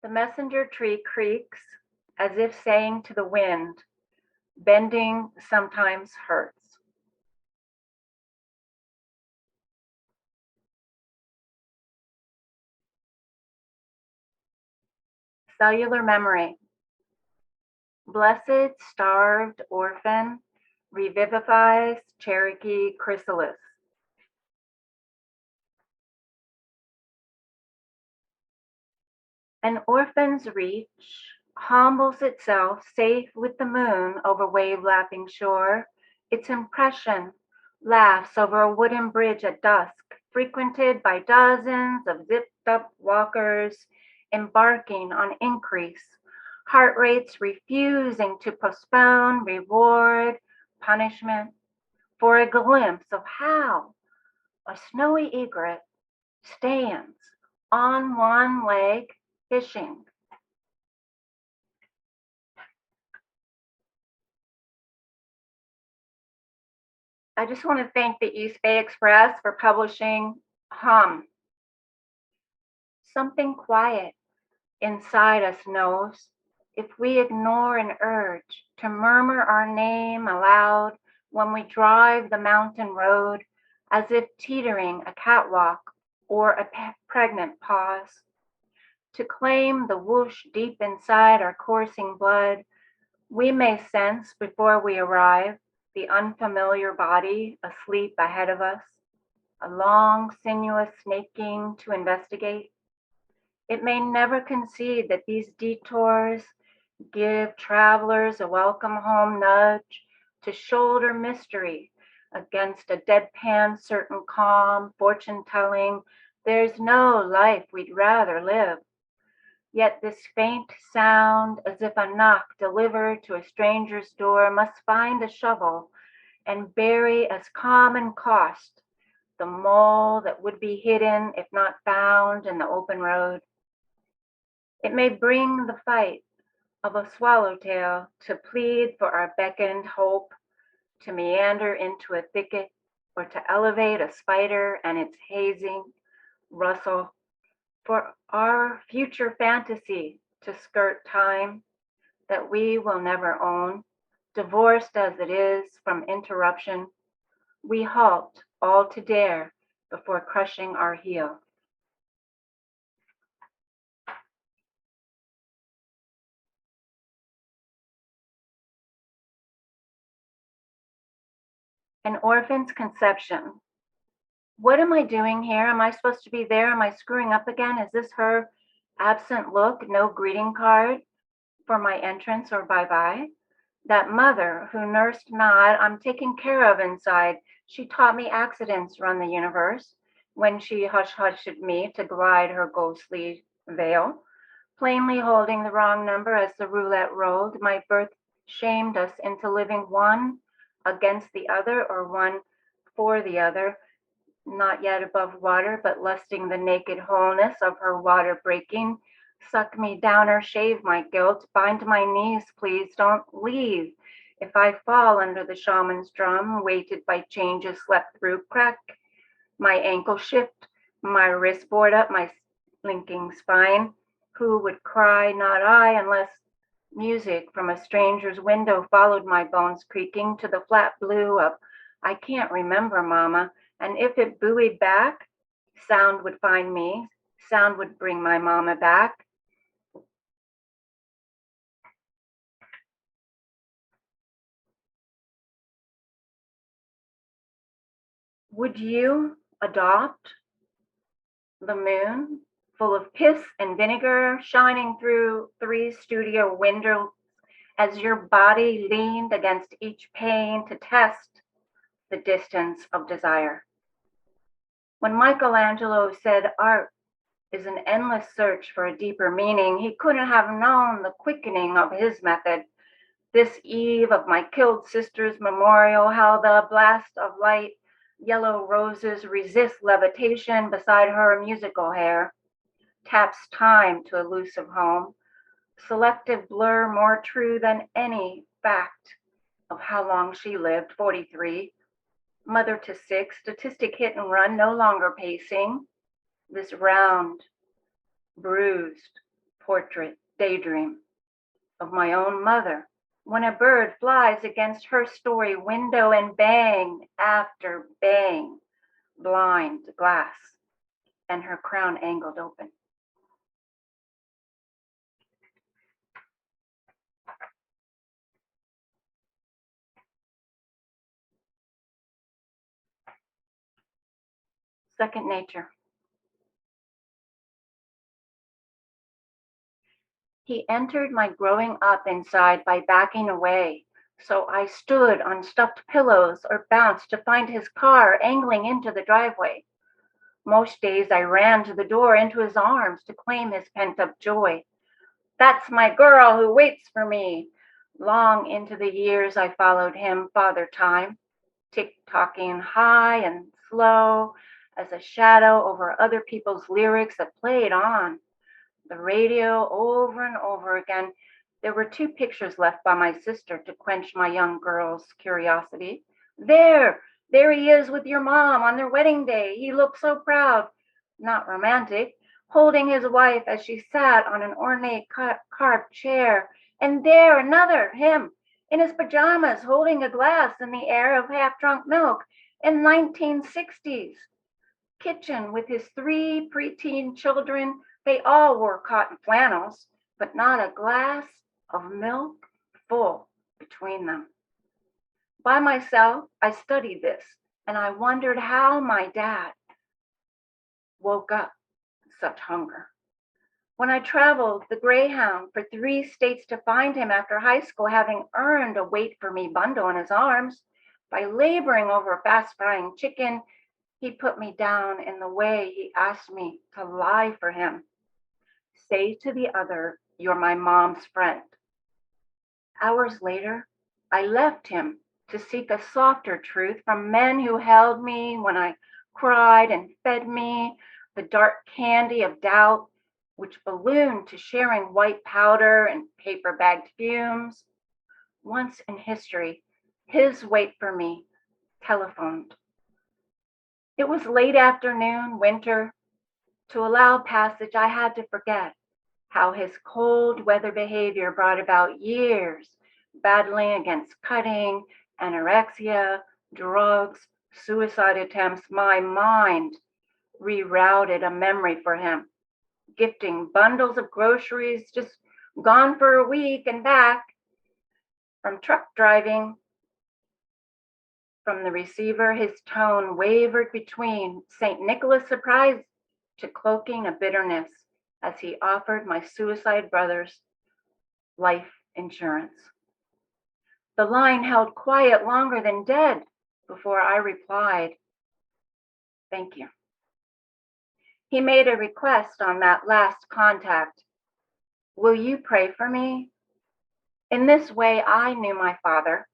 The messenger tree creaks as if saying to the wind, bending sometimes hurts. Cellular memory. Blessed starved orphan revivifies Cherokee chrysalis. An orphan's reach humbles itself safe with the moon over wave-lapping shore. Its impression laughs over a wooden bridge at dusk, frequented by dozens of zipped-up walkers embarking on increase, heart rates refusing to postpone reward, punishment, for a glimpse of how a snowy egret stands on one leg fishing. I just want to thank the East Bay Express for publishing Hum. Something quiet inside us knows if we ignore an urge to murmur our name aloud when we drive the mountain road, as if teetering a catwalk or a pregnant pause, to claim the whoosh deep inside our coursing blood, we may sense before we arrive the unfamiliar body asleep ahead of us, a long, sinuous snaking to investigate. It may never concede that these detours give travelers a welcome home nudge to shoulder mystery against a deadpan certain calm, fortune telling, there's no life we'd rather live. Yet this faint sound, as if a knock delivered to a stranger's door, must find a shovel and bury as common cost the mole that would be hidden if not found in the open road. It may bring the fight of a swallowtail to plead for our beckoned hope, to meander into a thicket, or to elevate a spider and its hazing rustle, for our future fantasy to skirt time that we will never own, divorced as it is from interruption. We halt all to dare before crushing our heel. An orphan's conception. What am I doing here? Am I supposed to be there? Am I screwing up again? Is this her absent look, no greeting card for my entrance or bye-bye? That mother who nursed nod, I'm taken care of inside. She taught me accidents run the universe when she hush-hushed me to glide her ghostly veil, plainly holding the wrong number as the roulette rolled. My birth shamed us into living one against the other or one for the other, not yet above water, but lusting the naked wholeness of her water breaking. Suck me down or shave my guilt. Bind my knees, please. Don't leave. If I fall under the shaman's drum, weighted by changes slept through, crack my ankle shift, my wrist board up, my linking spine. Who would cry? Not I, unless music from a stranger's window followed my bones creaking to the flat blue of I can't remember, Mama. And if it buoyed back, sound would find me, sound would bring my mama back. Would you adopt the moon, full of piss and vinegar, shining through 3 studio windows as your body leaned against each pane to test the distance of desire? When Michelangelo said art is an endless search for a deeper meaning, he couldn't have known the quickening of his method. This eve of my killed sister's memorial, how the blast of light, yellow roses resist levitation beside her musical hair, taps time to elusive home, selective blur more true than any fact of how long she lived, 43, mother to 6, statistic hit and run, no longer pacing, this round, bruised, portrait daydream of my own mother when a bird flies against her story window and bang after bang, blind glass, and her crown angled open. Second nature. He entered my growing up inside by backing away, so I stood on stuffed pillows or bounced to find his car angling into the driveway. Most days I ran to the door into his arms to claim his pent up joy. That's my girl who waits for me. Long into the years I followed him, Father Time, tick-tocking high and slow as a shadow over other people's lyrics that played on the radio over and over again. There were two pictures left by my sister to quench my young girl's curiosity. There he is with your mom on their wedding day. He looked so proud, not romantic, holding his wife as she sat on an ornate carved chair. And there another, him, in his pajamas, holding a glass in the air of half-drunk milk in 1960s. Kitchen with his three preteen children. They all wore cotton flannels, but not a glass of milk full between them. By myself, I studied this, and I wondered how my dad woke up such hunger. When I traveled the Greyhound for 3 states to find him after high school, having earned a wait for me bundle in his arms, by laboring over fast frying chicken, he put me down in the way he asked me to lie for him. Say to the other, you're my mom's friend. Hours later, I left him to seek a softer truth from men who held me when I cried and fed me the dark candy of doubt, which ballooned to sharing white powder and paper-bagged fumes. Once in history, his wait for me telephoned. It was late afternoon, winter. To allow passage, I had to forget how his cold weather behavior brought about years battling against cutting, anorexia, drugs, suicide attempts. My mind rerouted a memory for him, gifting bundles of groceries just gone for a week and back, from truck driving. From the receiver, his tone wavered between St. Nicholas surprise to cloaking a bitterness as he offered my suicide brother's life insurance. The line held quiet longer than dead before I replied, thank you. He made a request on that last contact. Will you pray for me? In this way, I knew my father.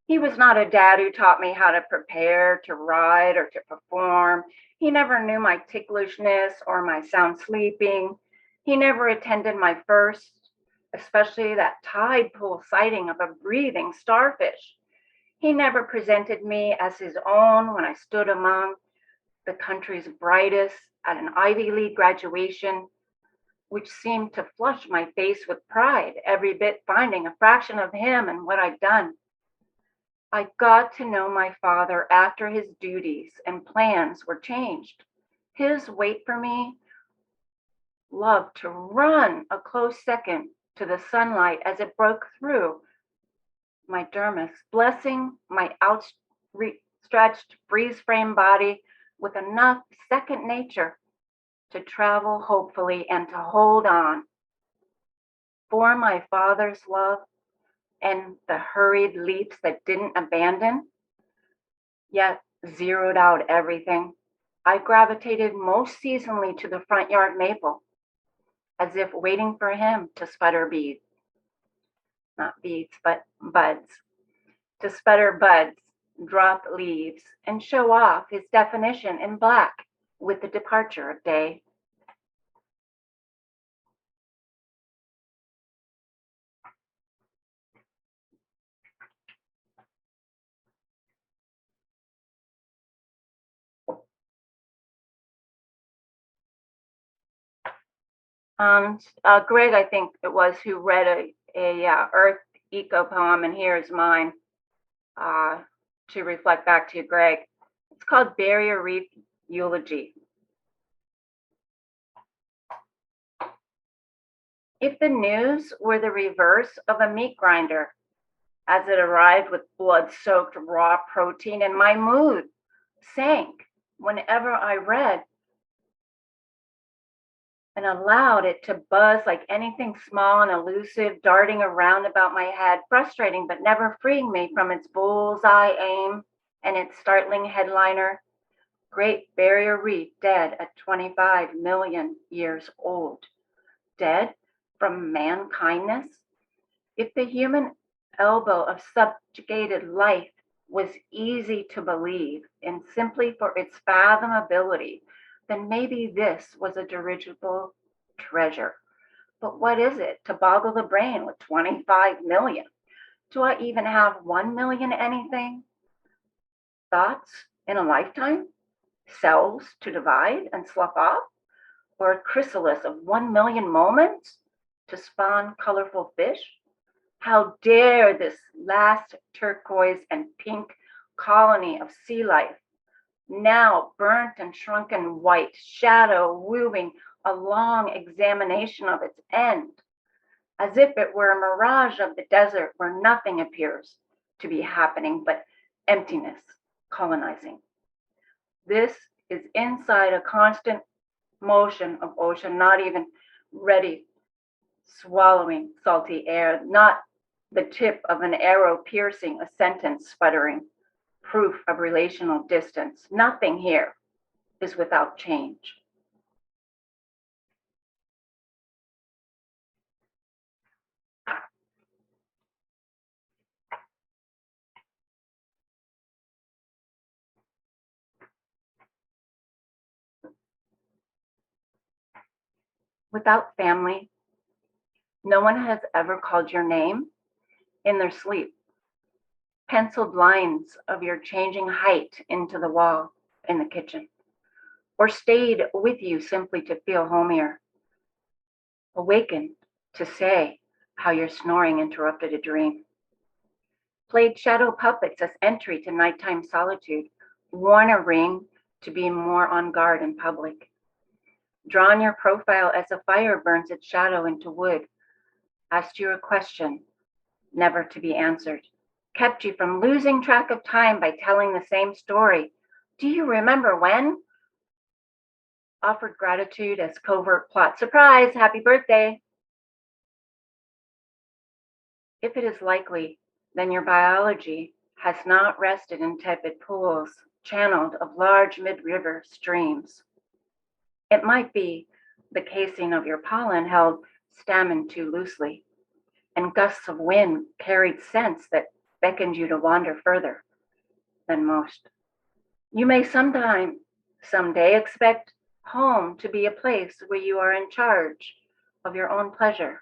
He was not a dad who taught me how to prepare, to write, or to perform. He never knew my ticklishness or my sound sleeping. He never attended my first, especially that tide pool sighting of a breathing starfish. He never presented me as his own when I stood among the country's brightest at an Ivy League graduation, which seemed to flush my face with pride, every bit finding a fraction of him in what I'd done. I got to know my father after his duties and plans were changed. His wait for me loved to run a close second to the sunlight as it broke through my dermis, blessing my outstretched freeze-frame body with enough second nature to travel hopefully and to hold on. For my father's love and the hurried leaps that didn't abandon, yet zeroed out everything, I gravitated most seasonally to the front yard maple, as if waiting for him to sputter beads, not beads, but buds, to sputter buds, drop leaves, and show off his definition in black with the departure of day. Greg, I think it was, who read a Earth eco poem, and here is mine uh, to reflect back to you, Greg. It's called Barrier Reef Eulogy. If the news were the reverse of a meat grinder, as it arrived with blood-soaked raw protein, and my mood sank whenever I read and allowed it to buzz like anything small and elusive, darting around about my head, frustrating but never freeing me from its bullseye aim and its startling headliner, Great Barrier Reef dead at 25 million years old. Dead from mankindness? If the human elbow of subjugated life was easy to believe in simply for its fathomability, then maybe this was a dirigible treasure. But what is it to boggle the brain with 25 million? Do I even have 1 million anything? Thoughts in a lifetime? Cells to divide and slough off? Or a chrysalis of 1 million moments to spawn colorful fish? How dare this last turquoise and pink colony of sea life, now burnt and shrunken white, shadow wooing a long examination of its end, as if it were a mirage of the desert where nothing appears to be happening but emptiness colonizing. This is inside a constant motion of ocean, not even ready, swallowing salty air, not the tip of an arrow piercing a sentence sputtering, proof of relational distance. Nothing here is without change. Without family, no one has ever called your name in their sleep, penciled lines of your changing height into the wall in the kitchen, or stayed with you simply to feel homier, awakened to say how your snoring interrupted a dream, played shadow puppets as entry to nighttime solitude, worn a ring to be more on guard in public, drawn your profile as a fire burns its shadow into wood, asked you a question never to be answered, kept you from losing track of time by telling the same story. Do you remember when? Offered gratitude as covert plot. Surprise, happy birthday. If it is likely, then your biology has not rested in tepid pools, channeled of large mid-river streams. It might be the casing of your pollen held stamen too loosely, and gusts of wind carried scents that beckoned you to wander further than most. You may someday expect home to be a place where you are in charge of your own pleasure,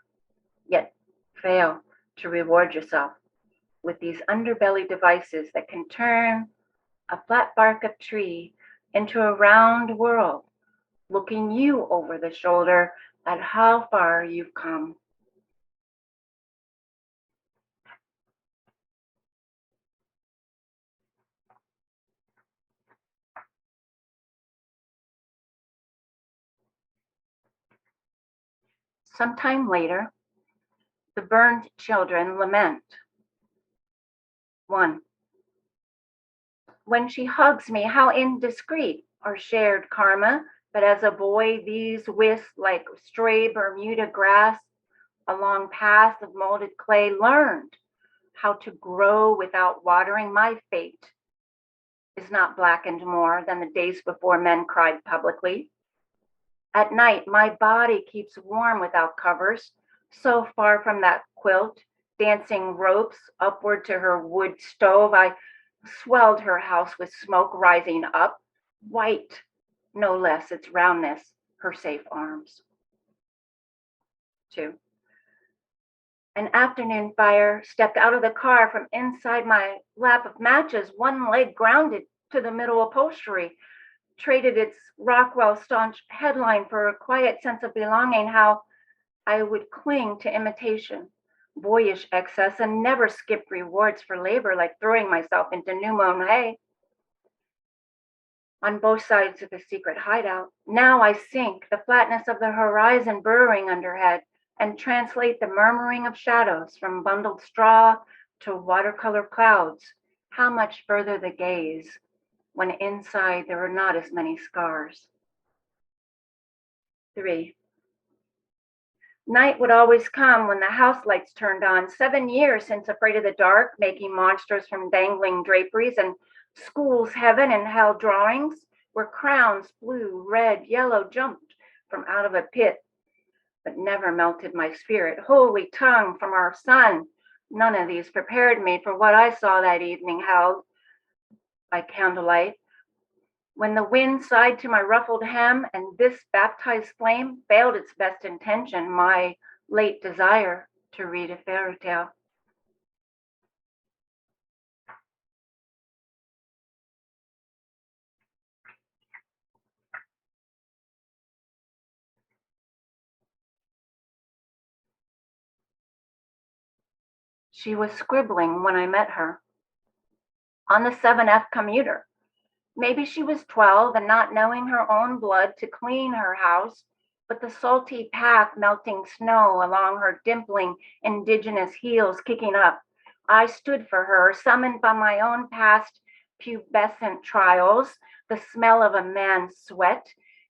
yet fail to reward yourself with these underbelly devices that can turn a flat bark of tree into a round world, looking you over the shoulder at how far you've come. Sometime later, the burned children lament. 1. When she hugs me, how indiscreet, or shared karma, but as a boy, these whisked like stray Bermuda grass along paths of molded clay, learned how to grow without watering. My fate is not blackened more than the days before men cried publicly. At night, my body keeps warm without covers, so far from that quilt, dancing ropes upward to her wood stove. I swelled her house with smoke rising up, white, no less its roundness, her safe arms. 2. An afternoon fire stepped out of the car from inside my lap of matches, one leg grounded to the middle upholstery, traded its Rockwell staunch headline for a quiet sense of belonging. How I would cling to imitation, boyish excess, and never skip rewards for labor like throwing myself into new mown hay on both sides of the secret hideout. Now I sink, the flatness of the horizon burrowing underhead, and translate the murmuring of shadows from bundled straw to watercolor clouds. How much further the gaze when inside there were not as many scars. 3. Night would always come when the house lights turned on. 7 years since Afraid of the Dark, making monsters from dangling draperies, and school's heaven and hell drawings, where crowns, blue, red, yellow, jumped from out of a pit, but never melted my spirit. Holy tongue from our sun, none of these prepared me for what I saw that evening held by candlelight, when the wind sighed to my ruffled hem, and this baptized flame failed its best intention, my late desire to read a fairy tale. She was scribbling when I met her on the 7F commuter. Maybe she was 12 and not knowing her own blood to clean her house, but the salty path melting snow along her dimpling indigenous heels kicking up. I stood for her, summoned by my own past pubescent trials, the smell of a man's sweat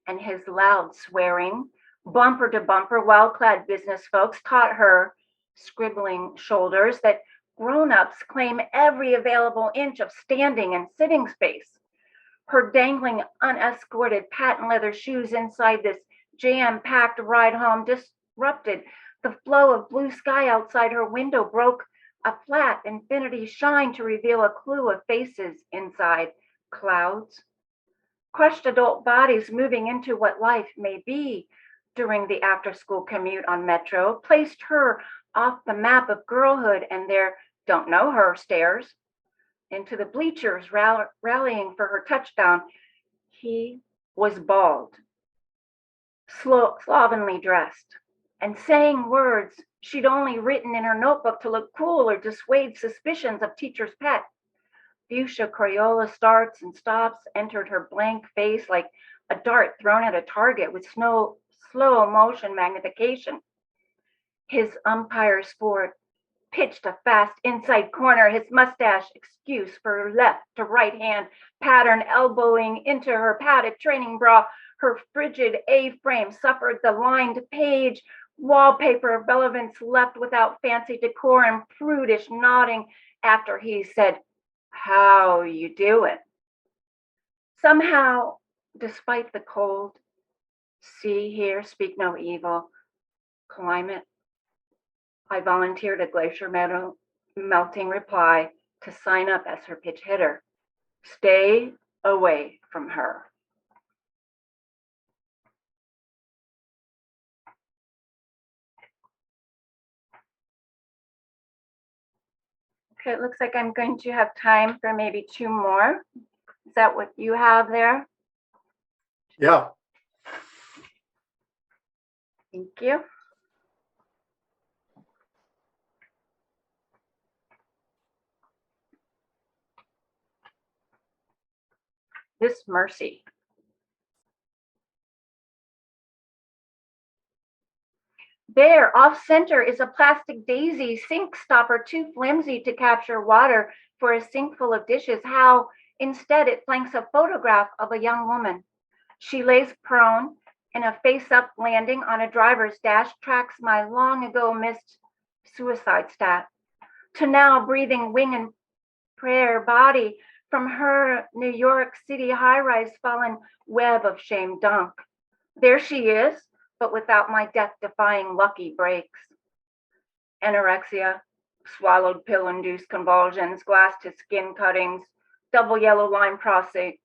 and his loud swearing. Bumper to bumper, well-clad business folks taught her scribbling shoulders that grown-ups claim every available inch of standing and sitting space. Her dangling, unescorted patent leather shoes inside this jam-packed ride home disrupted the flow of blue sky outside her window, broke a flat infinity shine to reveal a clue of faces inside clouds. Crushed adult bodies moving into what life may be during the after-school commute on Metro placed her off the map of girlhood and their don't know her stares into the bleachers, rallying for her touchdown. He was bald, slovenly dressed, and saying words she'd only written in her notebook to look cool or dissuade suspicions of teacher's pet. Fuchsia Crayola starts and stops entered her blank face like a dart thrown at a target with slow motion magnification. His umpire sport pitched a fast inside corner, his mustache excuse for left to right hand pattern elbowing into her padded training bra. Her frigid A-frame suffered the lined page wallpaper relevance left without fancy decor and prudish nodding after he said, "How you doing?" Somehow, despite the cold, see, hear, speak no evil climate, I volunteered a glacier melting reply to sign up as her pitch hitter. Stay away from her. Okay, it looks like I'm going to have time for maybe 2 more. Is that what you have there? Yeah. Thank you. This mercy. There, off center, is a plastic daisy sink stopper too flimsy to capture water for a sink full of dishes. How instead it flanks a photograph of a young woman. She lays prone in a face-up landing on a driver's dash, tracks my long ago missed suicide stat to now breathing wing and prayer body from her New York City high-rise fallen web of shame dunk. There she is, but without my death-defying lucky breaks. Anorexia, swallowed pill-induced convulsions, glass to skin cuttings, double yellow line prostate,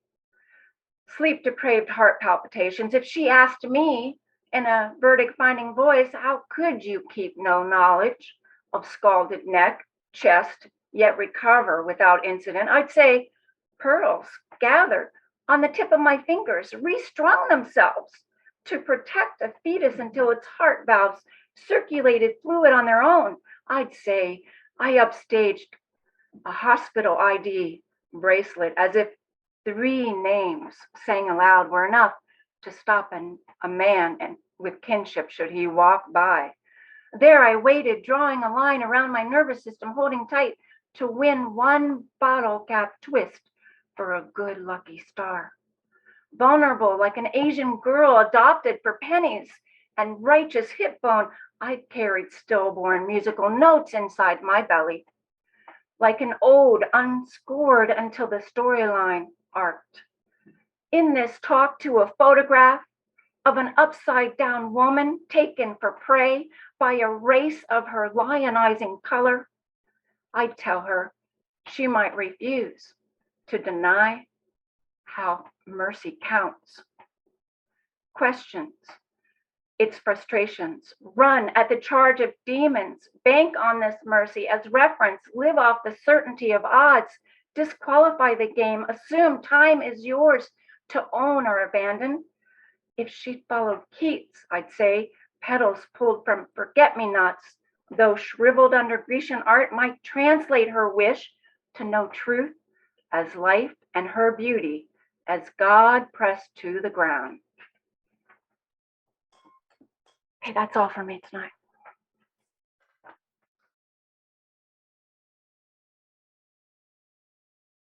sleep-deprived heart palpitations. If she asked me in a verdict-finding voice, how could you keep no knowledge of scalded neck, chest, yet recover without incident? I'd say pearls gathered on the tip of my fingers restrung themselves to protect a fetus until its heart valves circulated fluid on their own. I'd say I upstaged a hospital ID bracelet as if 3 names sang aloud were enough to stop a man and with kinship should he walk by. There I waited, drawing a line around my nervous system, holding tight to win one bottle cap twist for a good lucky star. Vulnerable like an Asian girl adopted for pennies and righteous hip bone, I carried stillborn musical notes inside my belly, like an ode unscored until the storyline arced. In this talk to a photograph of an upside down woman taken for prey by a race of her lionizing color, I'd tell her she might refuse to deny how mercy counts. Questions, its frustrations, run at the charge of demons, bank on this mercy as reference, live off the certainty of odds, disqualify the game, assume time is yours to own or abandon. If she'd followed Keats, I'd say, petals pulled from forget-me-nots, though shriveled under Grecian art, might translate her wish to know truth as life and her beauty as God pressed to the ground. Okay, that's all for me tonight.